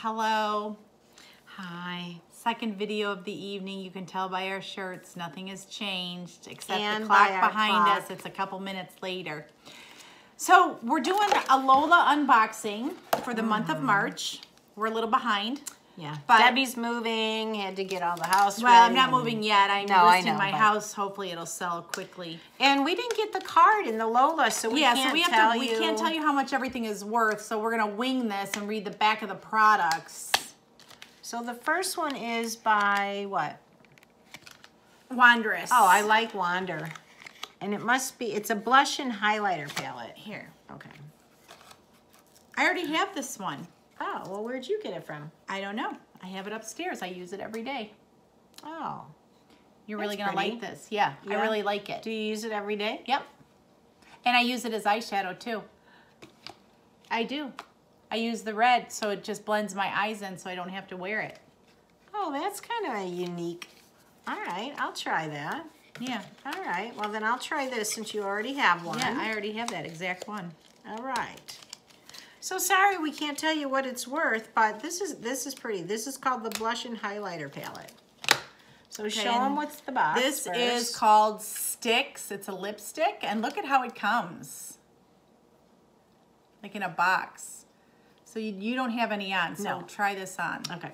Hello. Hi. Second video of the evening. You can tell by our shirts, nothing has changed except And the clock by our behind clock. us. It's a couple minutes later. So we're doing a Lola unboxing for the month of March. We're a little behind. Yeah, But- Debbie's moving, had to get all the house Well, I'm ready not and- moving yet. I'm No, I listing know, my but- house. Hopefully it'll sell quickly. And we didn't get the card in the Lola, so we can't we tell we can't tell you how much everything is worth, so we're gonna wing this and read the back of the products. So the first one is by what? Wondrous. Oh, I like Wander. And it must be, it's a blush and highlighter palette. Here. Okay. I already have this one. Oh, well, where'd you get it from? I don't know. I have it upstairs. I use it every day. Oh. You're really That's gonna like pretty. this. Yeah, I Yeah? really like it. Do you use it every day? Yep. And I use it as eyeshadow too. I do. I use the red so it just blends my eyes in so I don't have to wear it. Oh, that's kind of a unique. All right, I'll try that. Yeah. All right, well then I'll try this since you already have one. Yeah, I already have that exact one. All right. So sorry we can't tell you what it's worth, but this is pretty. This is called the Blush and Highlighter Palette. So show and them what's the box This first. is called Sticks. It's a lipstick, and look at how it comes. Like in a box. So you don't have any on, so No. try this on. Okay.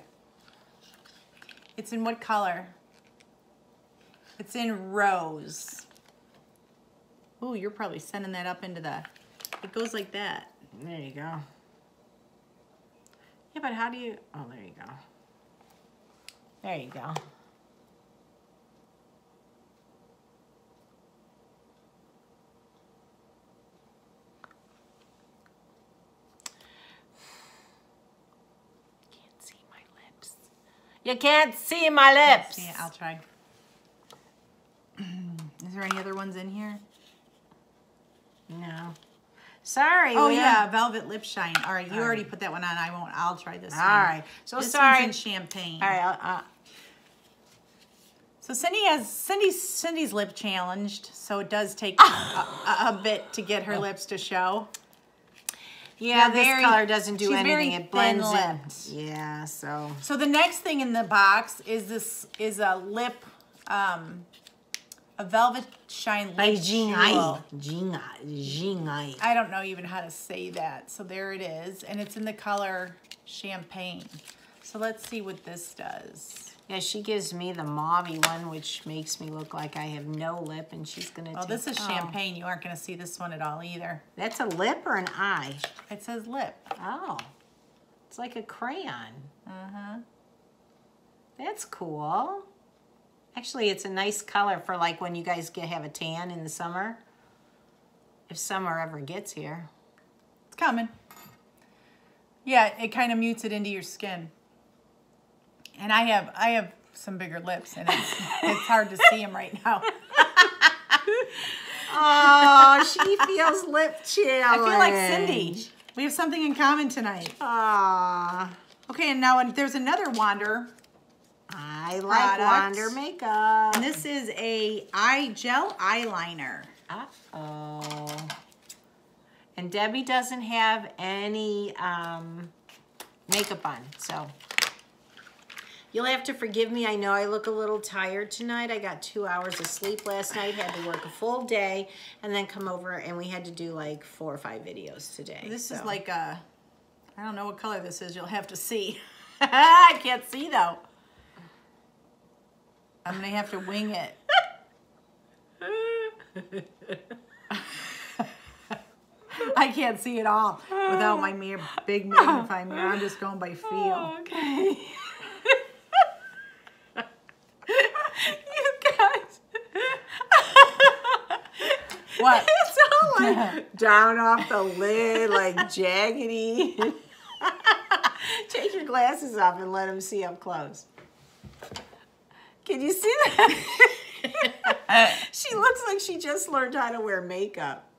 It's in what color? It's in rose. Ooh, you're probably sending that up into the... It goes like that. There you go. Yeah, but how do you... Oh, there you go. There you go. Can't see my lips. You can't see my lips. Yeah, I'll try. Is there any other ones in here? No. Sorry. Oh we yeah, Velvet Lip Shine. All right, you already put that one on. I won't. I'll try this one. All right. So this sorry. one's in champagne. All right. So Cindy's lip challenged, so it does take a bit to get her lips to show. Yeah, They're this very- color doesn't do she's anything. very It blends in. thin-lipped. Yeah, so. So the next thing in the box is a lip, a Velvet Shine By lip jewel. Jingai. I don't know even how to say that. So there it is, and it's in the color Champagne. So let's see what this does. Yeah, she gives me the mauve one, which makes me look like I have no lip, and she's gonna. Oh, this is Champagne. You aren't going to see this one at all either. That's a lip or an eye? It says lip. Oh, it's like a crayon. Uh-huh. That's cool. Actually, it's a nice color for like when you guys have a tan in the summer. If summer ever gets here. It's coming. Yeah, it kind of mutes it into your skin. And I have some bigger lips, and it's hard to see them right now. Oh, she feels lip challenge. I feel like Cindy. We have something in common tonight. Aw. Okay, and now there's another Wander. I like Product. Wander makeup. And this is a gel eyeliner. Uh-oh. And Debbie doesn't have any makeup on, so you'll have to forgive me. I know I look a little tired tonight. I got 2 hours of sleep last night, had to work a full day, and then come over, and we had to do like 4 or 5 videos today. This is so. like I don't know what color this is. You'll have to see. I can't see though. I'm gonna have to wing it. I can't see it all without my big magnifying mirror. I'm just going by feel. Oh, okay. You guys. What? It's all like down off the lid, like jaggedy. Take your glasses off and let them see up close. Can you see that? She looks like she just learned how to wear makeup.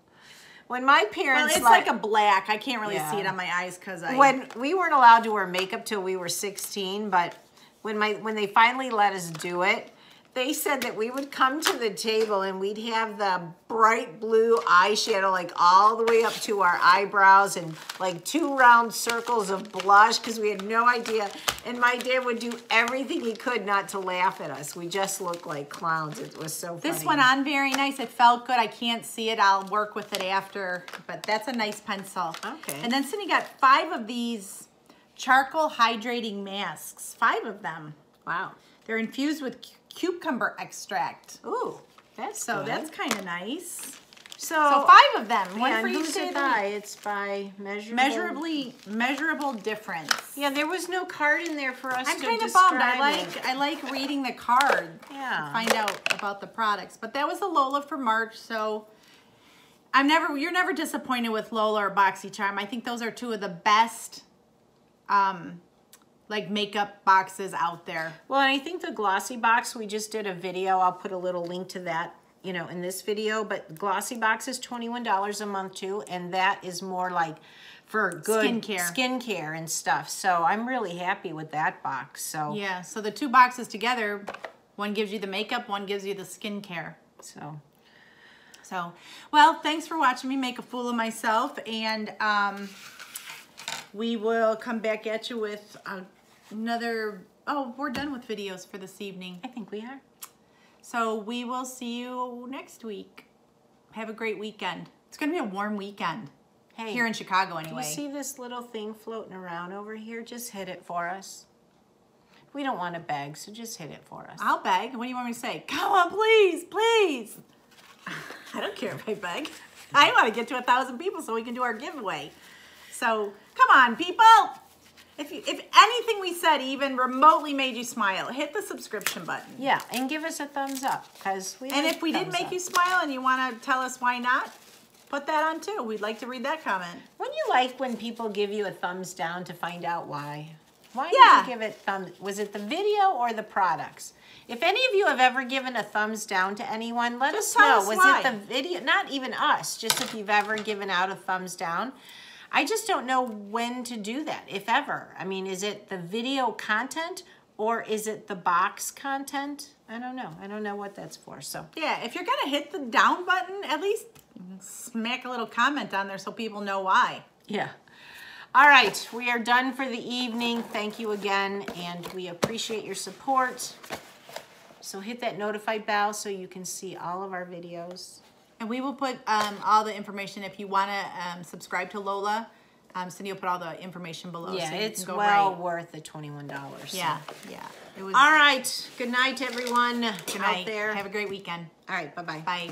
When my parents, Well, it's like a black. I can't really see it Yeah. on my eyes because when we weren't allowed to wear makeup till we were 16, but when they finally let us do it, they said that we would come to the table and we'd have the bright blue eyeshadow like all the way up to our eyebrows and like 2 round circles of blush because we had no idea. And my dad would do everything he could not to laugh at us. We just looked like clowns. It was so funny. This went on very nice. It felt good. I can't see it. I'll work with it after, but that's a nice pencil. Okay. And then Cindy got 5 of these charcoal hydrating masks. 5 of them. Wow. They're infused with cucumber extract. Ooh, that's So good. that's kind of nice. So 5 of them. One for who's each day it of the by? week. It's by Measurable difference. Yeah, there was no card in there for us I'm to kind of describe bummed. it. I like reading the card Yeah. to find out about the products. But that was the Lola for March, so you're never disappointed with Lola or BoxyCharm. I think those are 2 of the best like makeup boxes out there. Well, and I think the Glossy Box, we just did a video. I'll put a little link to that, you know, in this video. But Glossy Box is $21 a month too, and that is more like for good skincare and stuff. So I'm really happy with that box. So yeah, so the 2 boxes together, one gives you the makeup, one gives you the skincare. So well, thanks for watching me make a fool of myself, and we will come back at you with another, we're done with videos for this evening. I think we are. So we will see you next week. Have a great weekend. It's going to be a warm weekend. Hey, here in Chicago do anyway. you see this little thing floating around over here? Just hit it for us. We don't want to beg, so just hit it for us. I'll beg. What do you want me to say? Come on, please, please. I don't care if I beg. I want to get to 1,000 people so we can do our giveaway. So come on, people. If anything we said even remotely made you smile, hit the subscription button. Yeah, and give us a thumbs up, because we. And if we did make you smile and you want to tell us why not, put that on too. We'd like to read that comment. Wouldn't you like when people give you a thumbs down to find out why? Why did you give it thumbs? Was it the video or the products? If any of you have ever given a thumbs down to anyone, let us know. Was it the video? Not even us. Just if you've ever given out a thumbs down. I just don't know when to do that, if ever. I mean, is it the video content or is it the box content? I don't know. I don't know what that's for. So yeah, if you're gonna hit the down button, at least smack a little comment on there so people know why. Yeah. All right, we are done for the evening. Thank you again, and we appreciate your support. So hit that notified bell so you can see all of our videos. And we will put all the information if you want to subscribe to Lola. Cindy will put all the information below. Yeah, so it's well worth the $21. So. Yeah, yeah. It was. All right. Good night, everyone. Good night. Out there. Have a great weekend. All right. Bye-bye. Bye.